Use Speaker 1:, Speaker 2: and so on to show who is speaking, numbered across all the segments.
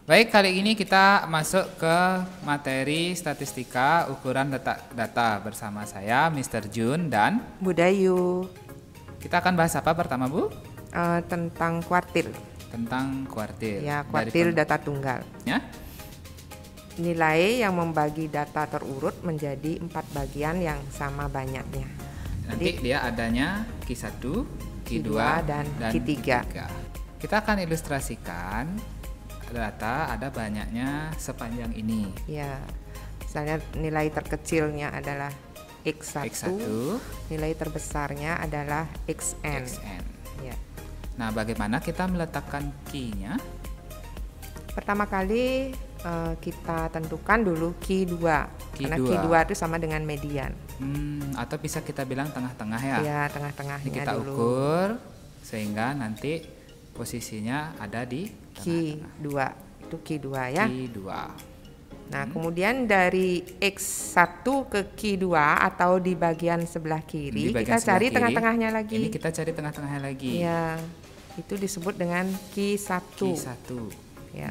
Speaker 1: Baik, kali ini kita masuk ke materi statistika ukuran data bersama saya, Mr. Jun, dan
Speaker 2: Budayu.
Speaker 1: kita akan bahas apa pertama, Bu?
Speaker 2: Tentang kuartil.
Speaker 1: Tentang kuartil.
Speaker 2: Ya, kuartil data tunggal.
Speaker 1: Ya?
Speaker 2: Nilai yang membagi data terurut menjadi 4 bagian yang sama banyaknya.
Speaker 1: Nanti dia adanya Q1, Q2,
Speaker 2: dan Q3.
Speaker 1: Kita akan ilustrasikan data ada banyaknya sepanjang ini.
Speaker 2: Ya, misalnya nilai terkecilnya adalah X1, nilai terbesarnya adalah XN. Ya.
Speaker 1: Nah, bagaimana kita meletakkan key-nya?
Speaker 2: Pertama kali kita tentukan dulu Q2. Karena Q2 itu sama dengan median.
Speaker 1: Atau bisa kita bilang tengah-tengah ya?
Speaker 2: Ya, tengah-tengahnya
Speaker 1: kita
Speaker 2: dulu.
Speaker 1: ukur sehingga nanti posisinya ada di
Speaker 2: Q2. Itu Q2 ya.
Speaker 1: Q2.
Speaker 2: Nah, kemudian dari X1 ke Q2 atau di bagian sebelah kiri, kita cari tengah-tengahnya lagi.
Speaker 1: Ini kita cari tengah-tengahnya lagi.
Speaker 2: Ya, itu disebut dengan Q1.
Speaker 1: Q1.
Speaker 2: Ya.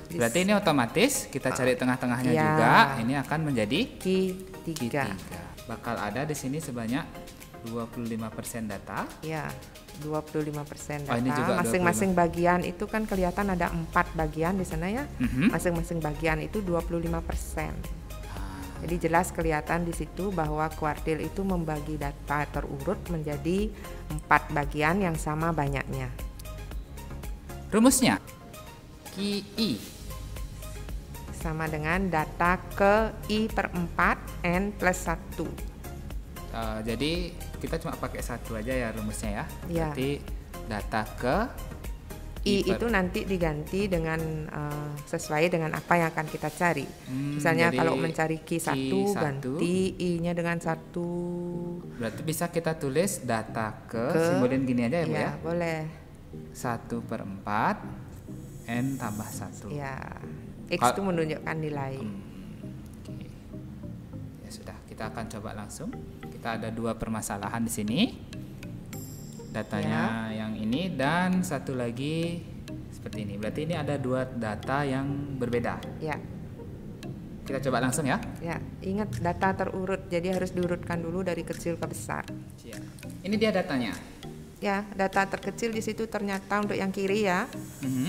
Speaker 1: Berarti ini otomatis kita cari tengah-tengahnya juga, ini akan menjadi
Speaker 2: Q3.
Speaker 1: Bakal ada di sini sebanyak 25% data.
Speaker 2: Ya, 25% data.
Speaker 1: Ini juga
Speaker 2: masing-masing bagian itu kan kelihatan ada 4 bagian di sana ya. Masing-masing bagian itu 25%. Jadi jelas kelihatan di situ bahwa kuartil itu membagi data terurut menjadi 4 bagian yang sama banyaknya.
Speaker 1: Rumusnya QI
Speaker 2: sama dengan data ke I per 4 N plus 1.
Speaker 1: Jadi kita cuma pakai satu aja ya rumusnya ya. Berarti data ke
Speaker 2: I itu nanti diganti dengan sesuai dengan apa yang akan kita cari. Misalnya kalau mencari Q1 ganti I-nya dengan 1.
Speaker 1: Berarti bisa kita tulis data ke simbolin gini aja ya, Bu ya?
Speaker 2: Boleh.
Speaker 1: 1/4 N tambah 1.
Speaker 2: Ya. X itu menunjukkan nilai.
Speaker 1: Ya sudah, kita akan coba langsung. Kita ada 2 permasalahan di sini. Datanya yang ini dan satu lagi seperti ini. Berarti ini ada 2 data yang berbeda.
Speaker 2: Ya.
Speaker 1: Kita coba langsung ya.
Speaker 2: Ya, ingat data terurut. Jadi harus diurutkan dulu dari kecil ke besar.
Speaker 1: Ini dia datanya.
Speaker 2: Ya, data terkecil di situ ternyata untuk yang kiri ya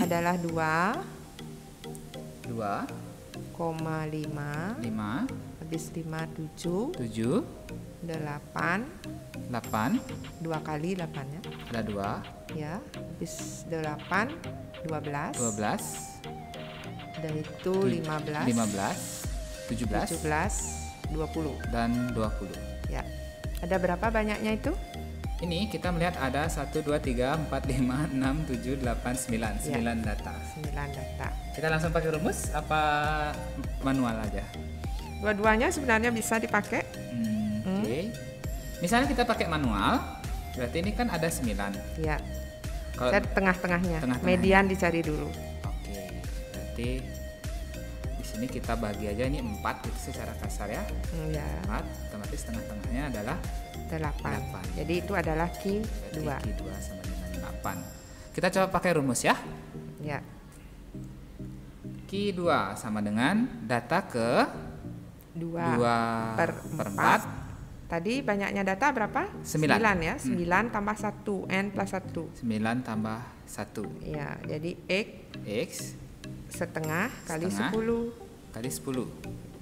Speaker 2: adalah 2,5 habis 5 7 8 2 kali 8 ya.
Speaker 1: Ada 2.
Speaker 2: Ya, habis 8 12 dan itu 15 17 20
Speaker 1: dan 20.
Speaker 2: Ya. Ada berapa banyaknya itu?
Speaker 1: Ini kita melihat ada 1 2 3 4 5 6 7 8 9 9 data.
Speaker 2: 9 data.
Speaker 1: Kita langsung pakai rumus apa manual aja?
Speaker 2: Dua-duanya sebenarnya bisa dipakai.
Speaker 1: Oke. Misalnya kita pakai manual, berarti ini kan ada 9.
Speaker 2: Ya.
Speaker 1: Kalau
Speaker 2: tengah-tengahnya. Median dicari dulu.
Speaker 1: Oke. Berarti di sini kita bagi aja ini 4 itu secara kasar ya. 4, otomatis tengah-tengahnya adalah 8.
Speaker 2: Jadi itu adalah Q2.
Speaker 1: Q2 sama dengan 8. Kita coba pakai rumus ya.
Speaker 2: Ya.
Speaker 1: Q2 sama dengan data ke
Speaker 2: 2 per 4. Tadi banyaknya data berapa? 9 ya. 9 tambah 1 N plus 1.
Speaker 1: 9 tambah 1.
Speaker 2: Ya, jadi
Speaker 1: X
Speaker 2: setengah kali 10
Speaker 1: kali 10.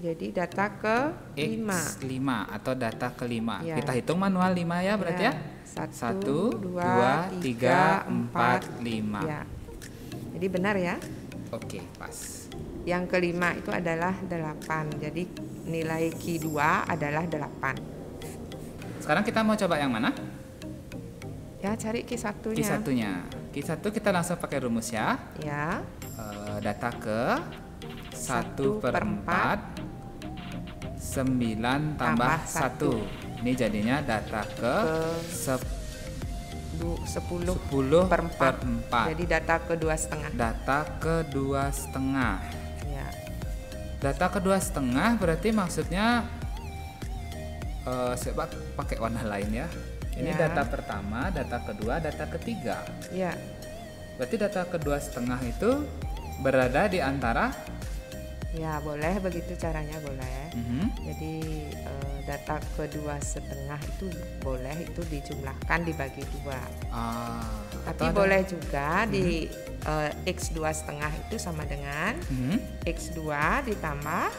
Speaker 2: Jadi data ke 5.
Speaker 1: X5 atau data ke 5. Kita hitung manual 5 ya berarti ya. 1 2 3 4 5.
Speaker 2: Ya. Jadi benar ya.
Speaker 1: Oke, pas.
Speaker 2: Yang kelima itu adalah 8. Jadi nilai Q2 adalah 8.
Speaker 1: Sekarang kita mau coba yang mana?
Speaker 2: Ya, cari Q1-nya.
Speaker 1: Q1-nya. Q1 kita langsung pakai rumus ya.
Speaker 2: Ya.
Speaker 1: Data ke 1 per 4 9 tambah 1. Ini jadinya data ke 10 per 4.
Speaker 2: Jadi data ke 2,5.
Speaker 1: Data ke 2,5.
Speaker 2: Ya.
Speaker 1: Data ke 2,5 berarti maksudnya coba pakai warna lain ya. Ini data pertama, data kedua, data ketiga.
Speaker 2: Ya.
Speaker 1: Berarti data kedua setengah itu berada di antara.
Speaker 2: Ya boleh begitu caranya, boleh. Jadi data kedua setengah itu boleh itu dijumlahkan dibagi 2. Tapi boleh juga di X2 setengah itu sama dengan X2 ditambah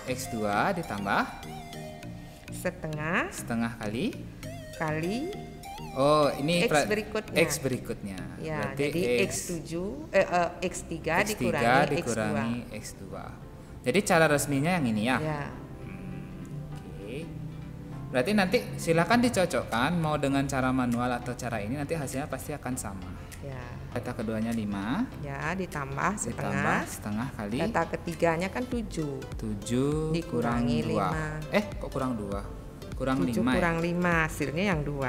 Speaker 2: setengah kali
Speaker 1: ini
Speaker 2: X
Speaker 1: berikutnya.
Speaker 2: Ya, jadi X3 dikurangi
Speaker 1: X2. Jadi cara resminya yang ini ya. Oke. Berarti nanti silakan dicocokkan mau dengan cara manual atau cara ini, nanti hasilnya pasti akan sama.
Speaker 2: Ya.
Speaker 1: Data keduanya 5.
Speaker 2: Ya, ditambah setengah
Speaker 1: kali.
Speaker 2: Data ketiganya kan 7.
Speaker 1: 7
Speaker 2: dikurangi
Speaker 1: 5. Kok kurang 2? Kurang
Speaker 2: 7
Speaker 1: 5.
Speaker 2: Kurang 5, hasilnya yang 2.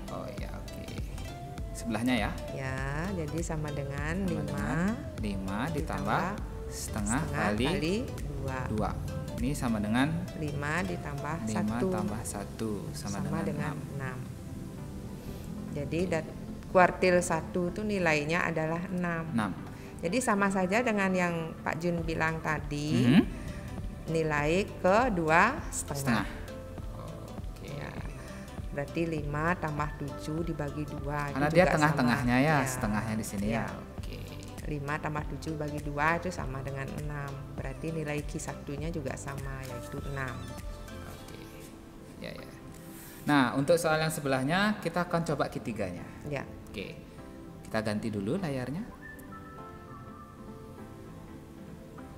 Speaker 1: Oh ya, oke. Sebelahnya ya.
Speaker 2: Ya, jadi sama dengan
Speaker 1: 5 ditambah setengah kali 2. Ini sama dengan
Speaker 2: 5 ditambah
Speaker 1: 1 sama dengan
Speaker 2: 6. Jadi kuartil 1 itu nilainya adalah 6. Jadi sama saja dengan yang Pak Jun bilang tadi, nilai ke 2,5. Ya. Berarti 5 tambah 7 dibagi 2.
Speaker 1: Karena dia tengah-tengahnya ya, setengahnya di sini ya.
Speaker 2: 5 tambah 7 bagi 2 itu sama dengan 6. Berarti nilai Q1-nya juga sama, yaitu 6.
Speaker 1: Ya. Nah, untuk soal yang sebelahnya kita akan coba Q3-nya.
Speaker 2: Ya.
Speaker 1: Oke. Kita ganti dulu layarnya.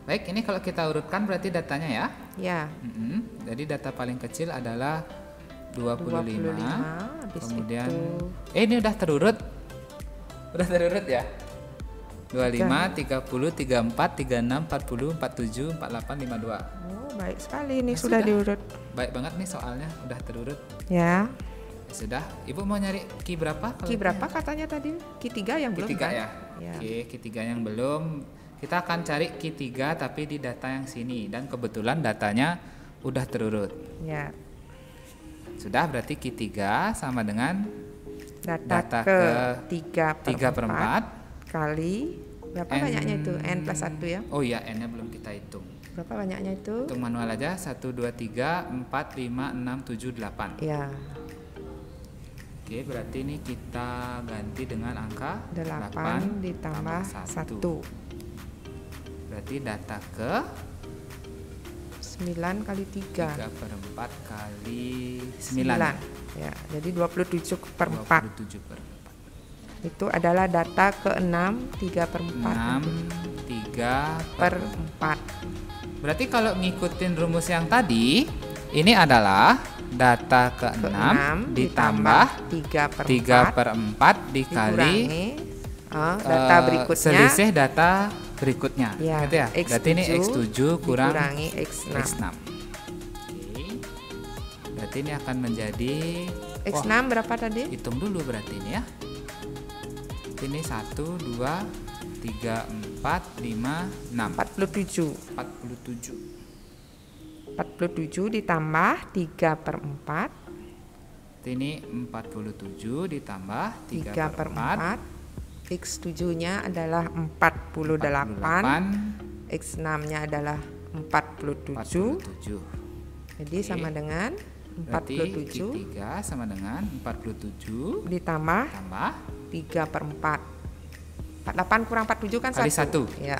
Speaker 1: Baik, ini kalau kita urutkan berarti datanya ya.
Speaker 2: Ya.
Speaker 1: Jadi data paling kecil adalah 25. Kemudian ini udah terurut. Ya. 25, 30, 34, 36, 40, 47, 48, 52.
Speaker 2: Oh, baik sekali ini sudah diurut.
Speaker 1: Baik banget nih soalnya, udah terurut.
Speaker 2: Ya.
Speaker 1: Sudah. Ibu mau nyari Q berapa?
Speaker 2: Q berapa katanya tadi? Q3 yang belum
Speaker 1: Q3
Speaker 2: kan?
Speaker 1: Ya. Oke, Q3 yang belum. Kita akan cari Q3 tapi di data yang sini, dan kebetulan datanya udah terurut.
Speaker 2: Ya.
Speaker 1: Sudah, berarti Q3 sama dengan
Speaker 2: data ke 3/4 kali berapa banyaknya itu? N plus 1 ya?
Speaker 1: Oh iya, N-nya belum kita hitung.
Speaker 2: Berapa banyaknya itu?
Speaker 1: Hitung manual aja. 1, 2, 3, 4, 5, 6, 7, 8.
Speaker 2: Ya.
Speaker 1: Oke, berarti ini kita ganti dengan angka
Speaker 2: 8 ditambah 1.
Speaker 1: Berarti data ke
Speaker 2: 9 kali 3.
Speaker 1: 3/4 kali 9.
Speaker 2: Ya, jadi 27/4.
Speaker 1: 27/4.
Speaker 2: Itu adalah data ke-6 3/4.
Speaker 1: 3/4. Berarti kalau ngikutin rumus yang tadi, ini adalah data ke-6 ditambah 3/4 dikali
Speaker 2: data berikutnya,
Speaker 1: selisih data berikutnya.
Speaker 2: Ya,
Speaker 1: gitu ya? Berarti ini X7 kurangi
Speaker 2: X6.
Speaker 1: Oke. Berarti ini akan menjadi
Speaker 2: X6 berapa tadi?
Speaker 1: Hitung dulu berarti ini ya. Ini 1, 2, 3, 4, 5, 6. 47
Speaker 2: ditambah 3/4.
Speaker 1: Ini 47 ditambah 3/4.
Speaker 2: X7-nya adalah 48. X6-nya adalah 47. Jadi sama dengan 47.
Speaker 1: Q3 sama dengan 47
Speaker 2: ditambah 3/4. 48 kurang 47 kan
Speaker 1: kali
Speaker 2: 1. Ya.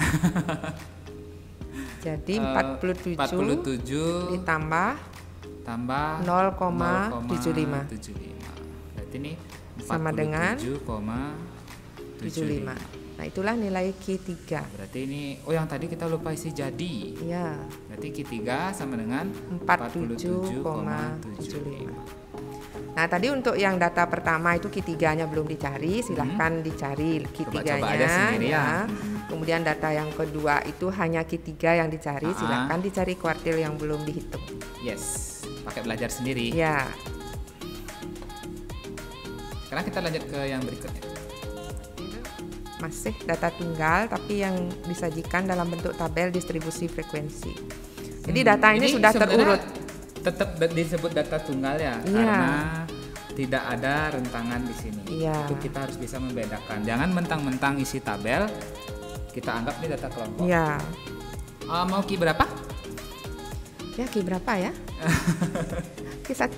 Speaker 2: Jadi 47 ditambah 0,75.
Speaker 1: Berarti ini
Speaker 2: sama dengan
Speaker 1: 47,75.
Speaker 2: Nah, itulah nilai Q3.
Speaker 1: Berarti ini yang tadi kita lupa isi jadi.
Speaker 2: Iya.
Speaker 1: Berarti Q3 sama dengan 47,75.
Speaker 2: Nah, tadi untuk yang data pertama itu Q3-nya belum dicari, silahkan dicari Q3-nya ya. Kemudian data yang kedua itu hanya Q3 yang dicari, silahkan dicari kuartil yang belum dihitung.
Speaker 1: Yes, pakai belajar sendiri.
Speaker 2: Ya.
Speaker 1: Sekarang kita lanjut ke yang berikutnya.
Speaker 2: Masih data tunggal tapi yang disajikan dalam bentuk tabel distribusi frekuensi. Jadi data ini sudah terurut.
Speaker 1: Tetap disebut data tunggal ya, karena tidak ada rentangan di sini. Itu kita harus bisa membedakan. Jangan mentang-mentang isi tabel Kita anggap ini data kelompok.
Speaker 2: Ya.
Speaker 1: Mau Q berapa?
Speaker 2: Ya, Q berapa ya? Q1?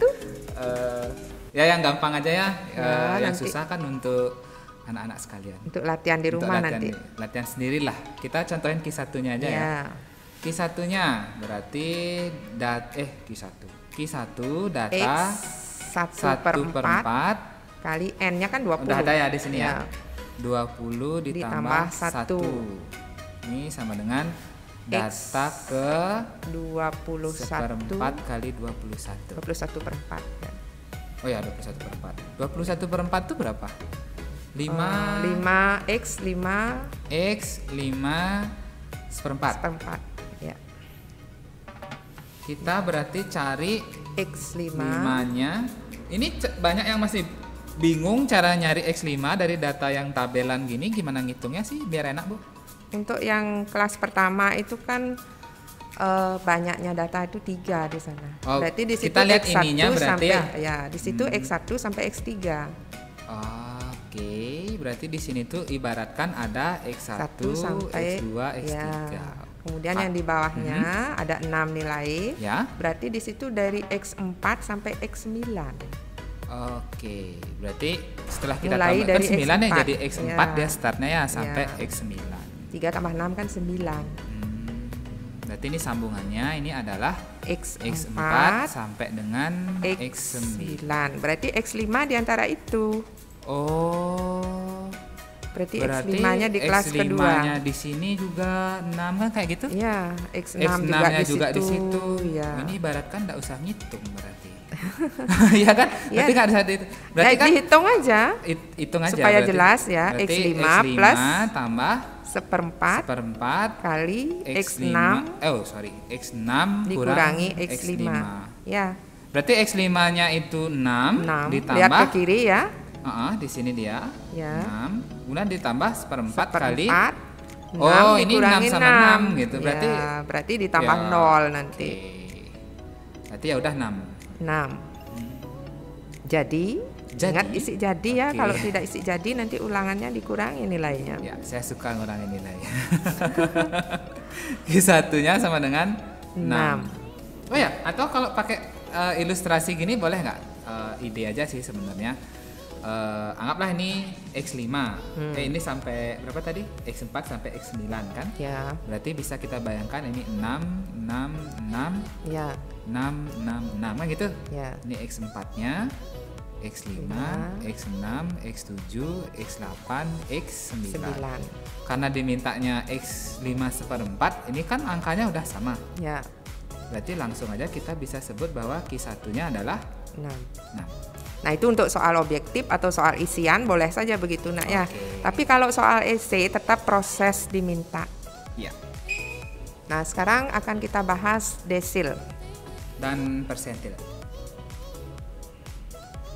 Speaker 1: Ya yang gampang aja ya. Yang susah kan untuk anak-anak sekalian.
Speaker 2: Untuk latihan di rumah nanti.
Speaker 1: Latihan sendirilah. Kita contohin Q1-nya aja ya. Q1-nya berarti Q1 data
Speaker 2: X 1/4 kali N-nya kan 20.
Speaker 1: Udah ada ya di sini ya. 20 ditambah 1. Ini sama dengan data ke
Speaker 2: 21
Speaker 1: kali 21.
Speaker 2: 21/4 ya.
Speaker 1: Oh ya, 21/4. 21/4 itu berapa?
Speaker 2: 5x
Speaker 1: 1/4
Speaker 2: ya.
Speaker 1: Kita berarti cari
Speaker 2: X5
Speaker 1: nya. Ini banyak yang masih bingung cara nyari X5 dari data yang tabelan gini, gimana ngitungnya sih biar enak, Bu?
Speaker 2: Untuk yang kelas pertama itu kan banyaknya data itu 3 di sana. Berarti di situ
Speaker 1: kita lihat
Speaker 2: X1
Speaker 1: ininya berarti
Speaker 2: sampai ya di situ X1 sampai X3.
Speaker 1: Oke, berarti di sini tuh ibaratkan ada X1
Speaker 2: sampai
Speaker 1: X2, X3.
Speaker 2: Ya. Kemudian yang di bawahnya ada 6 nilai.
Speaker 1: Ya.
Speaker 2: Berarti di situ dari X4 sampai X9.
Speaker 1: Oke, berarti setelah kita
Speaker 2: mulai
Speaker 1: tambahkan
Speaker 2: dari
Speaker 1: 9
Speaker 2: X4,
Speaker 1: yang jadi X4 dia startnya ya sampai X9.
Speaker 2: 3 tambah 6 kan 9.
Speaker 1: Berarti ini sambungannya ini adalah X4 sampai dengan X9.
Speaker 2: Berarti X5 di antara itu. Berarti X5-nya di kelas
Speaker 1: X5-nya
Speaker 2: kedua.
Speaker 1: di sini juga 6 kan kayak gitu?
Speaker 2: Iya, X6
Speaker 1: juga di situ.
Speaker 2: Ya.
Speaker 1: Ini ibaratkan enggak usah ngitung berarti. Iya kan? Berarti enggak ada itu. Berarti kan
Speaker 2: dihitung aja.
Speaker 1: Hitung aja
Speaker 2: supaya
Speaker 1: berarti.
Speaker 2: Jelas ya. X5 plus
Speaker 1: tambah
Speaker 2: 1/4 kali X6
Speaker 1: X6
Speaker 2: dikurangi X5. Ya.
Speaker 1: Berarti X5-nya itu 6 ditambah,
Speaker 2: lihat ke kiri ya.
Speaker 1: Di sini dia.
Speaker 2: Ya.
Speaker 1: 6 kemudian ditambah 1/4 kali.
Speaker 2: 6
Speaker 1: ini 6 sama 6 gitu. Berarti
Speaker 2: berarti ditambah 0 nanti.
Speaker 1: Berarti ya udah
Speaker 2: 6. Jadi ingat isi jadi ya. Kalau tidak isi jadi nanti ulangannya dikurangi nilainya.
Speaker 1: Ya, saya suka ngurangin nilai. Q1-nya sama dengan 6. Oh ya, atau kalau pakai ilustrasi gini boleh nggak? Ide aja sih sebenarnya. Anggaplah ini X5. Ini sampai berapa tadi? X4 sampai X9 kan?
Speaker 2: Ya.
Speaker 1: Berarti bisa kita bayangkan ini 6
Speaker 2: ya.
Speaker 1: 6 kan gitu?
Speaker 2: Ya.
Speaker 1: Ini X4-nya, X5, X6, X7, X8, X9. Karena dimintanya X5 1/4, ini kan angkanya udah sama.
Speaker 2: Ya.
Speaker 1: Berarti langsung aja kita bisa sebut bahwa Q1-nya adalah 6.
Speaker 2: Nah, itu untuk soal objektif atau soal isian boleh saja begitu nak ya. Tapi kalau soal esai tetap proses diminta.
Speaker 1: Ya.
Speaker 2: Nah, sekarang akan kita bahas desil
Speaker 1: dan persentil.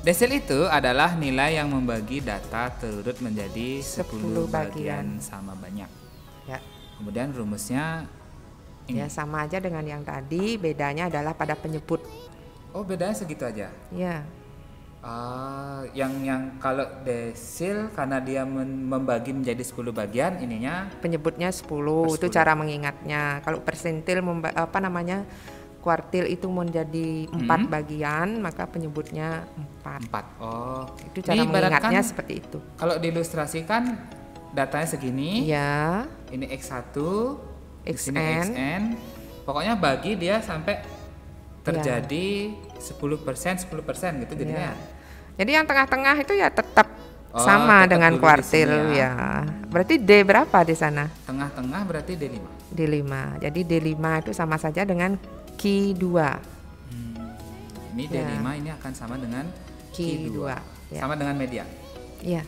Speaker 1: Desil itu adalah nilai yang membagi data turut menjadi 10 bagian sama banyak.
Speaker 2: Ya.
Speaker 1: Kemudian rumusnya ini.
Speaker 2: Ya, sama aja dengan yang tadi, bedanya adalah pada penyebut.
Speaker 1: Oh, bedanya segitu aja?
Speaker 2: Ya.
Speaker 1: Yang kalau desil karena dia membagi menjadi 10 bagian, ininya
Speaker 2: penyebutnya 10. Itu cara mengingatnya. Kalau persentil kuartil itu menjadi 4 bagian, maka penyebutnya 4.
Speaker 1: Oh,
Speaker 2: itu cara mengingatnya seperti itu.
Speaker 1: Kalau diilustrasikan datanya segini.
Speaker 2: Ya.
Speaker 1: Ini X1,
Speaker 2: XN.
Speaker 1: Pokoknya bagi dia sampai terjadi 10% gitu jadinya.
Speaker 2: Ya. Jadi yang tengah-tengah itu ya tetap sama dengan kuartil ya. Berarti D berapa di sana?
Speaker 1: Tengah-tengah berarti D5.
Speaker 2: D5. Jadi D5 itu sama saja dengan Q2.
Speaker 1: Ini D5 ini akan sama dengan Q2.
Speaker 2: Ya.
Speaker 1: Sama dengan media.
Speaker 2: Iya.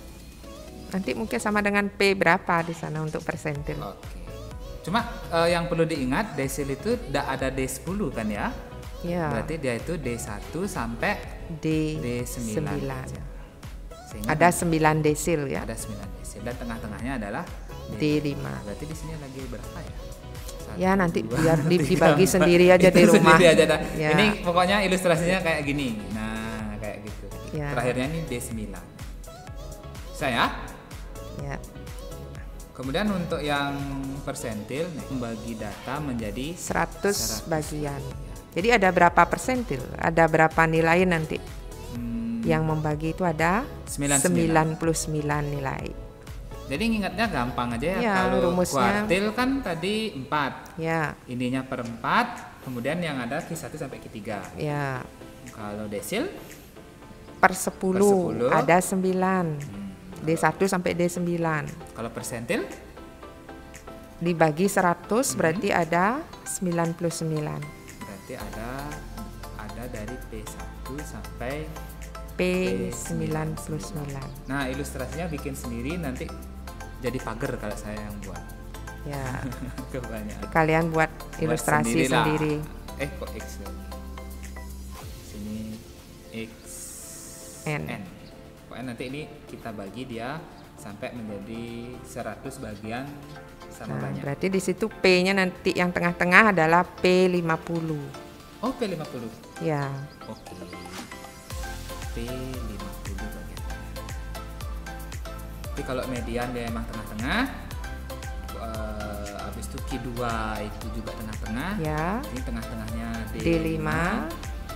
Speaker 2: Nanti mungkin sama dengan P berapa di sana untuk persentil.
Speaker 1: Oke. Cuma yang perlu diingat desil itu tidak ada D10 kan ya?
Speaker 2: Ya.
Speaker 1: Berarti dia itu D1 sampai D9. Ada
Speaker 2: 9 desil ya.
Speaker 1: Ada 9 desil dan tengah-tengahnya adalah
Speaker 2: D5.
Speaker 1: Berarti di sini lagi berapa ya?
Speaker 2: Ya nanti biar dibagi sendiri aja di rumah.
Speaker 1: Sendiri aja ya. Ini pokoknya ilustrasinya kayak gini. Nah, kayak gitu.
Speaker 2: Ya.
Speaker 1: Terakhirnya ini D9. Saya?
Speaker 2: Ya.
Speaker 1: Kemudian untuk yang persentil, membagi data menjadi
Speaker 2: 100 bagian. Jadi ada berapa persentil? Ada berapa nilai nanti? Yang membagi itu ada 99 nilai.
Speaker 1: Jadi ingatnya gampang aja ya,
Speaker 2: Ya,
Speaker 1: kalau
Speaker 2: rumusnya.
Speaker 1: kuartil kan tadi 4.
Speaker 2: Ya,
Speaker 1: Ininya per 4, kemudian yang ada Q1 sampai Q3.
Speaker 2: ya.
Speaker 1: Kalau desil
Speaker 2: Per 10
Speaker 1: 10.
Speaker 2: ada 9. D1 sampai D9.
Speaker 1: kalau persentil
Speaker 2: Dibagi 100 berarti ada 99.
Speaker 1: berarti ada dari P1 sampai
Speaker 2: P99.
Speaker 1: Nah, ilustrasinya bikin sendiri, nanti jadi pagar kalau saya yang buat.
Speaker 2: Ya,
Speaker 1: Kebanyakan.
Speaker 2: kalian buat ilustrasi
Speaker 1: sendirilah.
Speaker 2: sendiri.
Speaker 1: Kok X lagi? Sini X
Speaker 2: N.
Speaker 1: Pokoknya nanti ini kita bagi dia sampai menjadi 100 bagian sama
Speaker 2: Nah,
Speaker 1: banyak.
Speaker 2: berarti di situ P-nya nanti yang tengah-tengah adalah P50.
Speaker 1: Oh, P50.
Speaker 2: Ya,
Speaker 1: Oke. P50 bagian. Tapi kalau median dia emang tengah-tengah, habis itu Q2 itu juga tengah-tengah.
Speaker 2: ya.
Speaker 1: Ini tengah-tengahnya
Speaker 2: D5,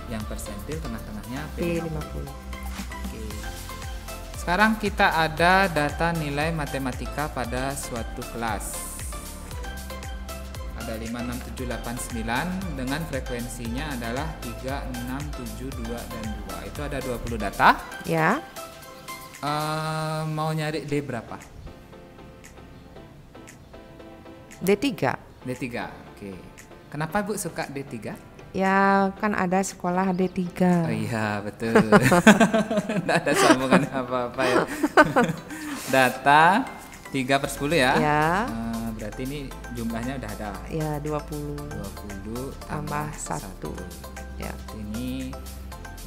Speaker 1: yang persentil tengah-tengahnya
Speaker 2: P50.
Speaker 1: Oke. Sekarang kita ada data nilai matematika pada suatu kelas. Ada 5, 6, 7, 8, 9 dengan frekuensinya adalah 3, 6, 7, 2, dan 2. Itu ada 20 data.
Speaker 2: Ya,
Speaker 1: Mau nyari D berapa?
Speaker 2: D3.
Speaker 1: D3. Oke. Kenapa Bu suka D3?
Speaker 2: Ya, kan ada sekolah D3.
Speaker 1: Oh iya, betul. Nggak ada sambungan apa-apa ya. Data 3/10 ya.
Speaker 2: Ya.
Speaker 1: Berarti ini jumlahnya udah ada.
Speaker 2: Ya, 20
Speaker 1: 20
Speaker 2: tambah 1. Ya,
Speaker 1: Ini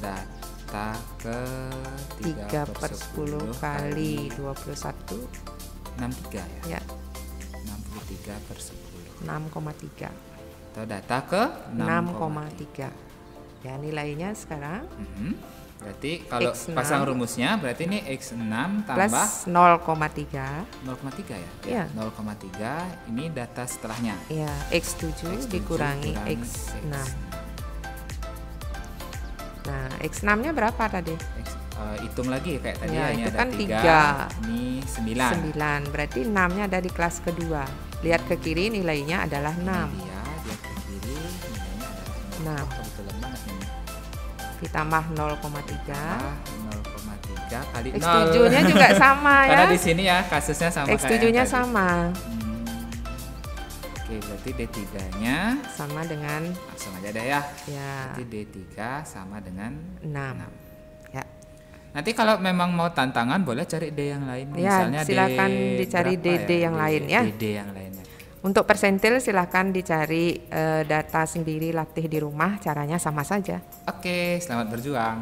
Speaker 1: data ke
Speaker 2: 3/10 kali 21.
Speaker 1: 63 ya.
Speaker 2: Ya,
Speaker 1: 63/10.
Speaker 2: 6,3.
Speaker 1: Atau data ke
Speaker 2: 6,3. Ya, nilainya sekarang
Speaker 1: Berarti kalau
Speaker 2: X6
Speaker 1: pasang rumusnya berarti ini X6 tambah
Speaker 2: plus 0,3.
Speaker 1: 0,3 ya?
Speaker 2: Iya.
Speaker 1: 0,3 ini data setelahnya.
Speaker 2: Ya, X7 dikurangi X6. Nah, X6-nya berapa tadi?
Speaker 1: Hitung lagi kayak tadi
Speaker 2: Ya,
Speaker 1: ini
Speaker 2: itu
Speaker 1: ada
Speaker 2: kan
Speaker 1: 3, ini 9.
Speaker 2: 9. Berarti 6-nya ada di kelas kedua. Lihat ke kiri nilainya adalah 6.
Speaker 1: Dia ke kiri nilainya adalah 6.
Speaker 2: 6.
Speaker 1: Kebetulan banget ini.
Speaker 2: Ditambah 0,3.
Speaker 1: 0,3 kali 0.
Speaker 2: X7-nya juga sama ya.
Speaker 1: Karena di sini ya kasusnya sama kayak
Speaker 2: X7-nya
Speaker 1: yang tadi.
Speaker 2: sama.
Speaker 1: Oke, berarti D3-nya
Speaker 2: Sama dengan
Speaker 1: langsung aja deh ya.
Speaker 2: ya
Speaker 1: Berarti D3 sama dengan
Speaker 2: 6. Ya.
Speaker 1: Nanti kalau memang mau tantangan boleh cari D yang lain.
Speaker 2: Ya,
Speaker 1: Misalnya
Speaker 2: silakan
Speaker 1: D
Speaker 2: dicari
Speaker 1: berapa
Speaker 2: DD yang lain ya.
Speaker 1: DD yang lainnya.
Speaker 2: Untuk persentil silahkan dicari data sendiri, latih di rumah, caranya sama saja.
Speaker 1: Oke, selamat berjuang.